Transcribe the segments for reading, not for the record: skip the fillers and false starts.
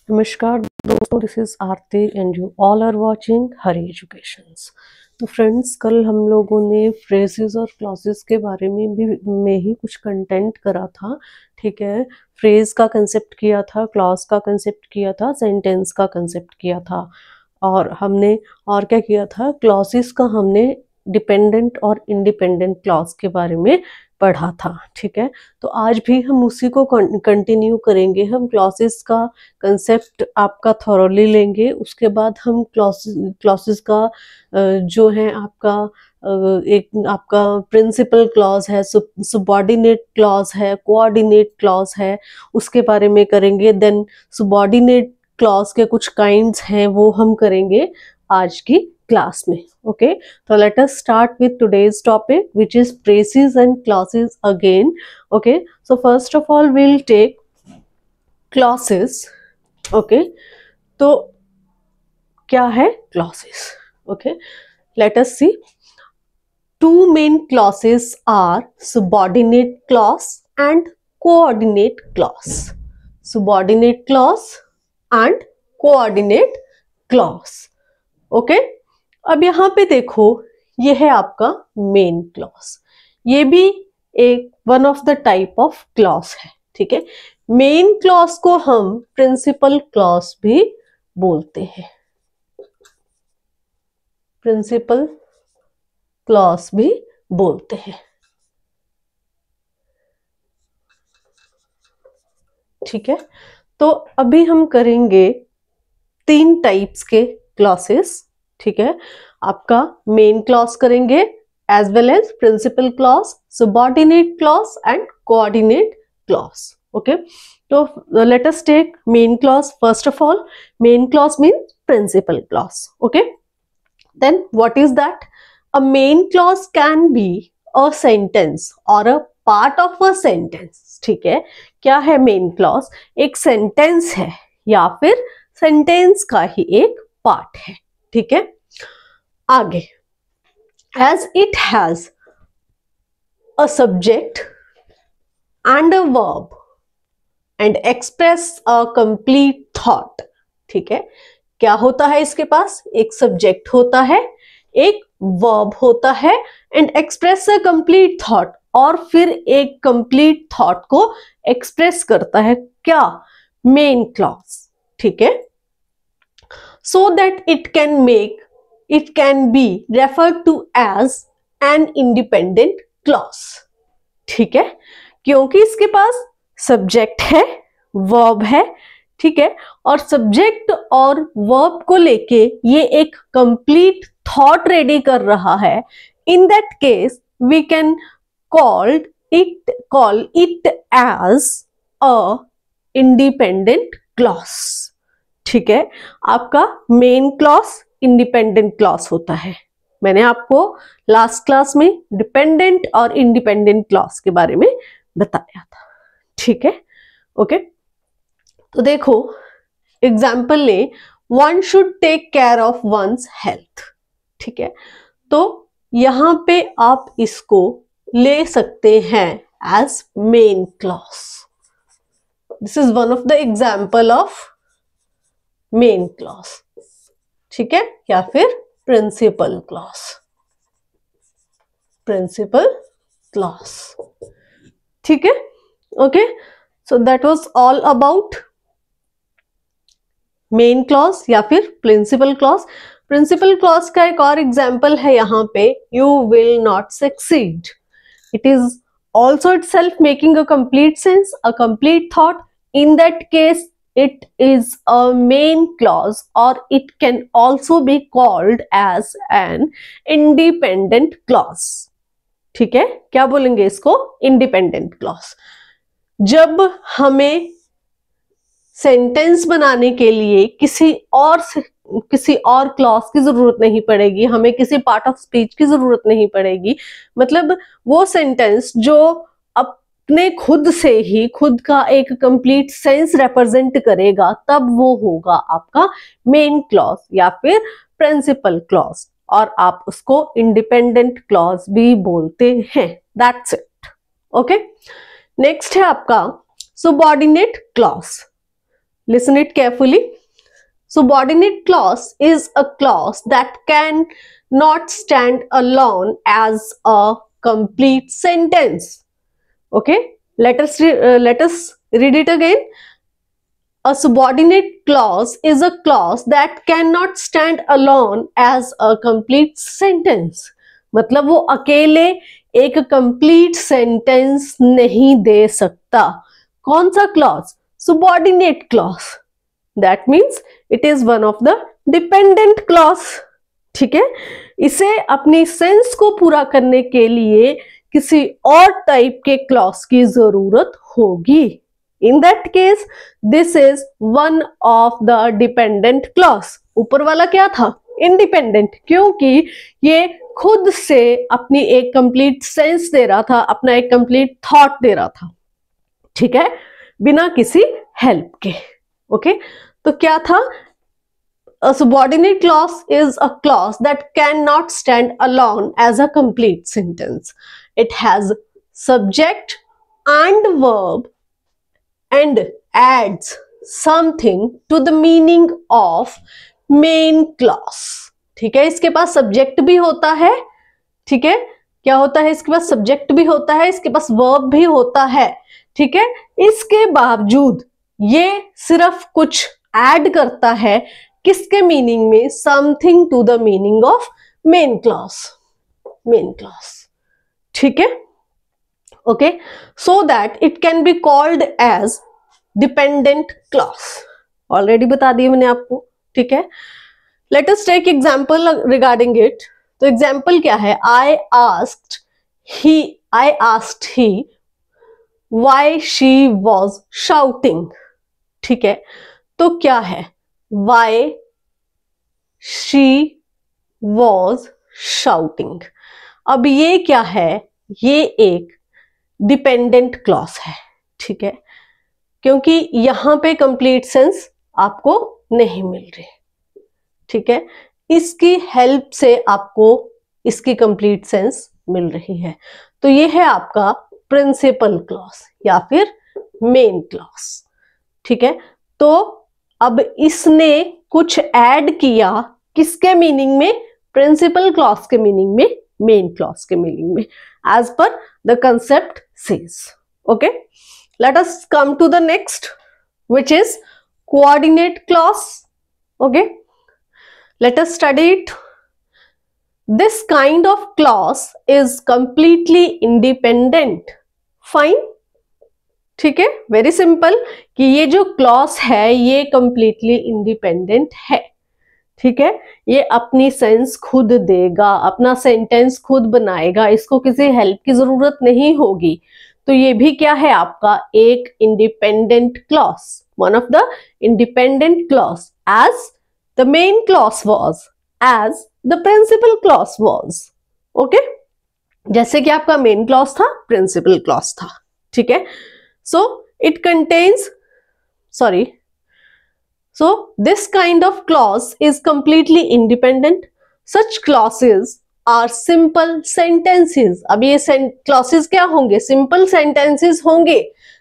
नमस्कार दोस्तों, this is Aarti and you all are watching Hari educations. तो फ्रेंड्स, कल हम लोगों ने फ्रेजेस और क्लॉजेस के बारे में ही कुछ कंटेंट करा था। ठीक है, फ्रेज का कंसेप्ट किया था, क्लॉज का कंसेप्ट किया था, सेंटेंस का कंसेप्ट किया था। और हमने और क्या किया था, क्लॉजेस का हमने डिपेंडेंट और इंडिपेंडेंट क्लॉज के बारे में पढ़ा था। ठीक है, तो आज भी हम उसी को कंटिन्यू करेंगे। हम क्लॉजेस का कंसेप्ट आपका थॉरोली लेंगे, उसके बाद हम क्लॉसेस का जो है आपका एक आपका प्रिंसिपल क्लॉज है, सुबॉर्डिनेट क्लॉज है, कोऑर्डिनेट क्लॉज है, उसके बारे में करेंगे। देन सुबॉर्डिनेट क्लॉज के कुछ काइंड्स हैं, वो हम करेंगे आज की क्लास में। Okay, so let us start with today's topic, which is phrases and clauses again. Okay, so first of all we'll take clauses. Okay, तो क्या है clauses? Okay, let us see. Two main clauses are subordinate clause and coordinate clause. Subordinate clause and coordinate clause. Okay, अब यहाँ पे देखो, ये है आपका मेन क्लॉज। ये भी एक one of the type of clause है। ठीक है, मेन क्लॉज को हम प्रिंसिपल क्लॉज भी बोलते हैं, प्रिंसिपल क्लॉज भी बोलते हैं। ठीक है, तो अभी हम करेंगे 3 टाइप्स के क्लॉसेस। ठीक है, आपका मेन क्लॉज करेंगे as well as principal clause, subordinate clause and coordinate clause. Okay, तो let us take main clause first of all. Main clause means principal clause. Okay, then what is that? A main clause can be a sentence और a part of a sentence. ठीक है, क्या है main clause? एक sentence है या फिर sentence का ही एक पार्ट है। ठीक है, आगे, as it has a subject and a verb and express a complete thought. ठीक है, क्या होता है इसके पास? एक सब्जेक्ट होता है, एक वर्ब होता है and express a complete thought, और फिर एक कंप्लीट थॉट को एक्सप्रेस करता है। क्या? Main clause. ठीक है, so that it can be referred to as an independent clause. ठीक है, क्योंकि इसके पास सब्जेक्ट है, वर्ब है। ठीक है, और सब्जेक्ट और वर्ब को लेके ये एक कंप्लीट थॉट रेडी कर रहा है। In that case we can call it as a independent clause. ठीक है, आपका मेन क्लॉज इंडिपेंडेंट क्लॉज होता है। मैंने आपको लास्ट क्लास में डिपेंडेंट और इंडिपेंडेंट क्लॉज के बारे में बताया था। ठीक है, ओके, तो देखो एग्जाम्पल ले, one should take care of one's health. ठीक है, तो यहां पे आप इसको ले सकते हैं as main clause. This is one of the example of main clause. ठीक है, या फिर प्रिंसिपल क्लॉज, प्रिंसिपल क्लॉज। ठीक है, okay, so that was all about main clause या फिर प्रिंसिपल क्लॉज। प्रिंसिपल क्लॉज का एक और एग्जाम्पल है यहाँ पे, you will not succeed. It is also itself making a complete sense, a complete thought. In that case it is a main clause, or it can also be called as an independent clause. ठीक है, क्या बोलेंगे इसको? Independent clause. जब हमें sentence बनाने के लिए किसी और क्लॉज की जरूरत नहीं पड़ेगी, हमें किसी पार्ट ऑफ स्पीच की जरूरत नहीं पड़ेगी, मतलब वो सेंटेंस जो अपने खुद से ही खुद का एक कंप्लीट सेंस रिप्रेजेंट करेगा, तब वो होगा आपका मेन क्लॉज या फिर प्रिंसिपल क्लॉज, और आप उसको इंडिपेंडेंट क्लॉज भी बोलते हैं। That's it. ओके, नेक्स्ट है आपका subordinate clause. Listen it carefully. Subordinate clause is a clause that can not stand alone as a complete sentence. Okay, let us read it again. A subordinate clause is a clause that cannot stand alone as a complete sentence. मतलब वो अकेले एक complete sentence नहीं दे सकता. कौन सा clause? Subordinate clause. That means it is one of the dependent clause. ठीक है, इसे अपनी सेंस को पूरा करने के लिए किसी और टाइप के क्लॉज की जरूरत होगी. इन that case this is one of the dependent clause. ऊपर वाला क्या था? इंडिपेंडेंट, क्योंकि ये खुद से अपनी एक कंप्लीट सेंस दे रहा था, अपना एक कंप्लीट थॉट दे रहा था. ठीक है, बिना किसी हेल्प के. ओके, तो क्या था? A subordinate clause is a clause that cannot stand alone as a complete sentence. It has subject and verb and adds something to the meaning of main clause. ठीक है, इसके पास सब्जेक्ट भी होता है. ठीक है, क्या होता है? इसके पास सब्जेक्ट भी होता है, इसके पास वर्ब भी होता है. ठीक है, इसके बावजूद ये सिर्फ कुछ ऐड करता है किसके मीनिंग में? Something to the meaning of main clause. Main clause. ठीक है, okay, so that it can be called as dependent clause. Already बता दिया मैंने आपको. ठीक है, let us take example regarding it. तो एग्जांपल क्या है? I asked he why she was shouting. ठीक है, तो क्या है? Why she was shouting. अब ये क्या है? ये एक डिपेंडेंट क्लॉज है. ठीक है, क्योंकि यहां पे कंप्लीट सेंस आपको नहीं मिल रही. ठीक है, इसकी हेल्प से आपको इसकी कंप्लीट सेंस मिल रही है. तो ये है आपका प्रिंसिपल क्लॉज या फिर मेन क्लॉज. ठीक है, तो अब इसने कुछ ऐड किया किसके मीनिंग में? प्रिंसिपल क्लॉज के मीनिंग में, मेन क्लॉज के मीनिंग में, as per the concept says. Okay, let us come to the next, which is coordinate clause. Okay, let us study it. This kind of clause is completely independent. Fine. ठीक है, very simple कि ये जो clause है ये completely independent है. ठीक है, ये अपनी सेंस खुद देगा, अपना सेंटेंस खुद बनाएगा, इसको किसी हेल्प की जरूरत नहीं होगी. तो ये भी क्या है? आपका एक independent clause, one of the independent clause, as the main clause was, as the principal clause was. Okay, जैसे कि आपका मेन क्लॉज था, प्रिंसिपल क्लॉज था. ठीक है, so it contains, so this kind of clause is completely independent. Such clauses are simple sentences. अब ये clauses क्या होंगे? Simple sentences होंगे,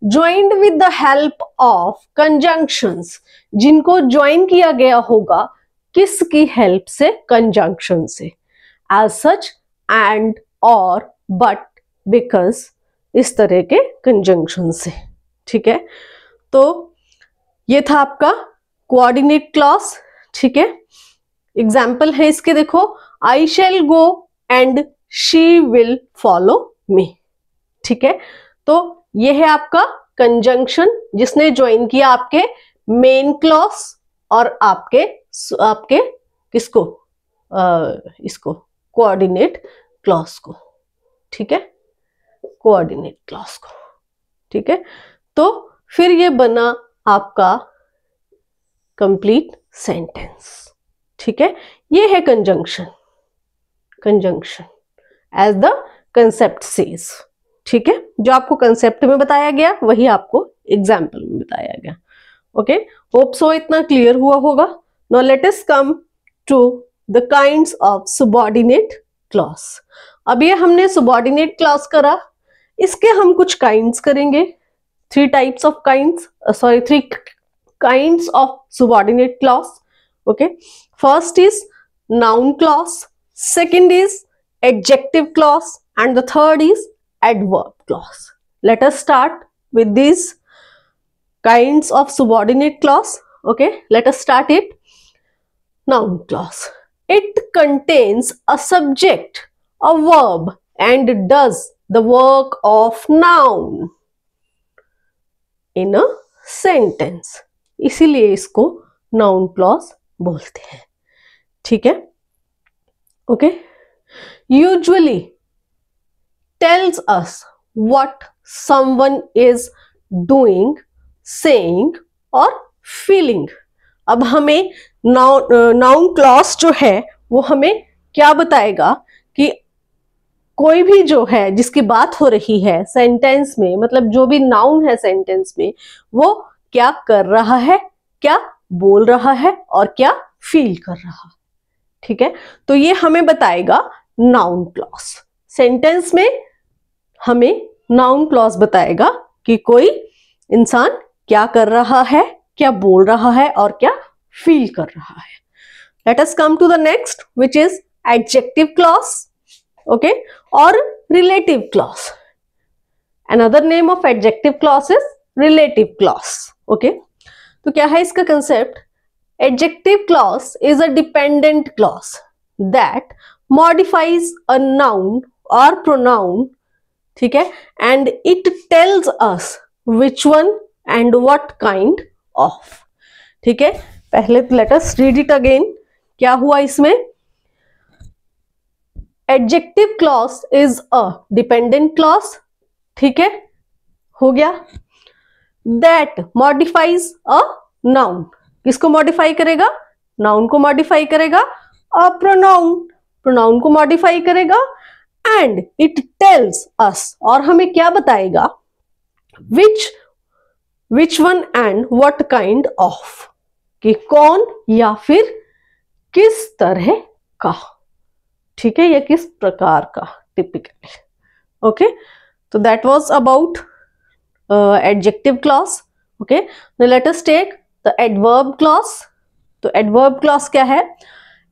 joined with the help of conjunctions, जिनको join किया गया होगा किसकी help से? conjunction से. As such, and, or, but, because, इस तरह के कंजंक्शन से. ठीक है, तो ये था आपका कोऑर्डिनेट क्लॉज. ठीक है, एग्जाम्पल है इसके, देखो, I shall go and she will follow me. ठीक है, तो ये है आपका कंजंक्शन जिसने ज्वाइन किया आपके मेन क्लॉज और आपके किसको? इसको, कोऑर्डिनेट क्लॉज को. ठीक है, कोऑर्डिनेट क्लॉज को. ठीक है, तो फिर ये बना आपका कंप्लीट सेंटेंस. ठीक है, ये है conjunction. Conjunction as the concept says. ठीक है, जो आपको कंसेप्ट में बताया गया वही आपको एग्जाम्पल में बताया गया. ओके, होप सो इतना क्लियर हुआ होगा. Now let us come to the kinds of subordinate clause. अब ये हमने सबऑर्डिनेट क्लॉज करा, इसके हम कुछ काइंड्स करेंगे. Three types of kinds, three kinds of subordinate clause. Okay, first is noun clause, second is adjective clause, and the third is adverb clause. Let us start with these kinds of subordinate clause. Okay, let us start it. Noun clause. It contains a subject, a verb, and does the work of noun in a sentence. इसीलिए इसको noun clause बोलते हैं. ठीक है. Okay. Usually tells us what someone is doing, saying or feeling. अब हमें noun clause जो है वो हमें क्या बताएगा कि कोई भी जो है जिसकी बात हो रही है सेंटेंस में, मतलब जो भी नाउन है सेंटेंस में, वो क्या कर रहा है, क्या बोल रहा है और क्या फील कर रहा है. ठीक है, तो ये हमें बताएगा नाउन क्लॉज. सेंटेंस में हमें नाउन क्लॉज बताएगा कि कोई इंसान क्या कर रहा है, क्या बोल रहा है और क्या फील कर रहा है. Let us come to the next, which is adjective clause, okay, or relative clause. Another name of adjective clause is relative clause. Okay, तो क्या है इसका concept? Adjective clause is a dependent clause that modifies a noun or pronoun, ठीक है, and it tells us which one and what kind of. ठीक है, पहले let us read it again. क्या हुआ इसमें? Adjective clause is a dependent clause, ठीक है, हो गया. That modifies a noun. किसको मॉडिफाई करेगा? नाउन को मॉडिफाई करेगा. अ प्रोनाउन को मॉडिफाई करेगा. एंड इट टेल्स अस, और हमें क्या बताएगा? Which one and what kind of, कि कौन या फिर किस तरह का. ठीक है, या किस प्रकार का टिपिकली. ओके, तो that was about adjective clause. Okay, now let us take the adverb clause. तो एडवर्ब क्लॉज क्या है?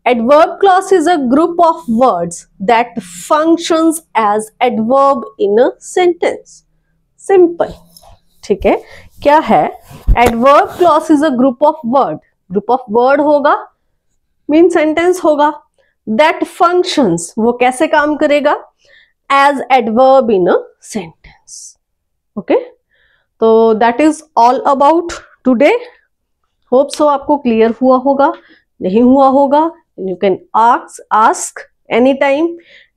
Adverb clause is a group of words that functions as adverb in a sentence. Simple. ठीक है, क्या है? Adverb clause is a group of word. Group of word होगा, mean sentence होगा. That functions, वो कैसे काम करेगा? As adverb in a sentence. Okay? तो that is all about today. Hope so आपको clear हुआ होगा. नहीं हुआ होगा, you can ask anytime.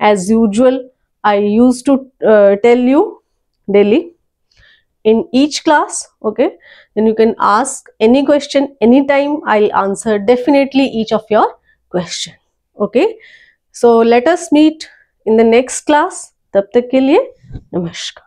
As usual, I used to tell you daily in each class. Okay, then you can ask any question anytime. I'll answer definitely each of your question. Okay, so let us meet in the next class. तब तक के लिए नमस्कार.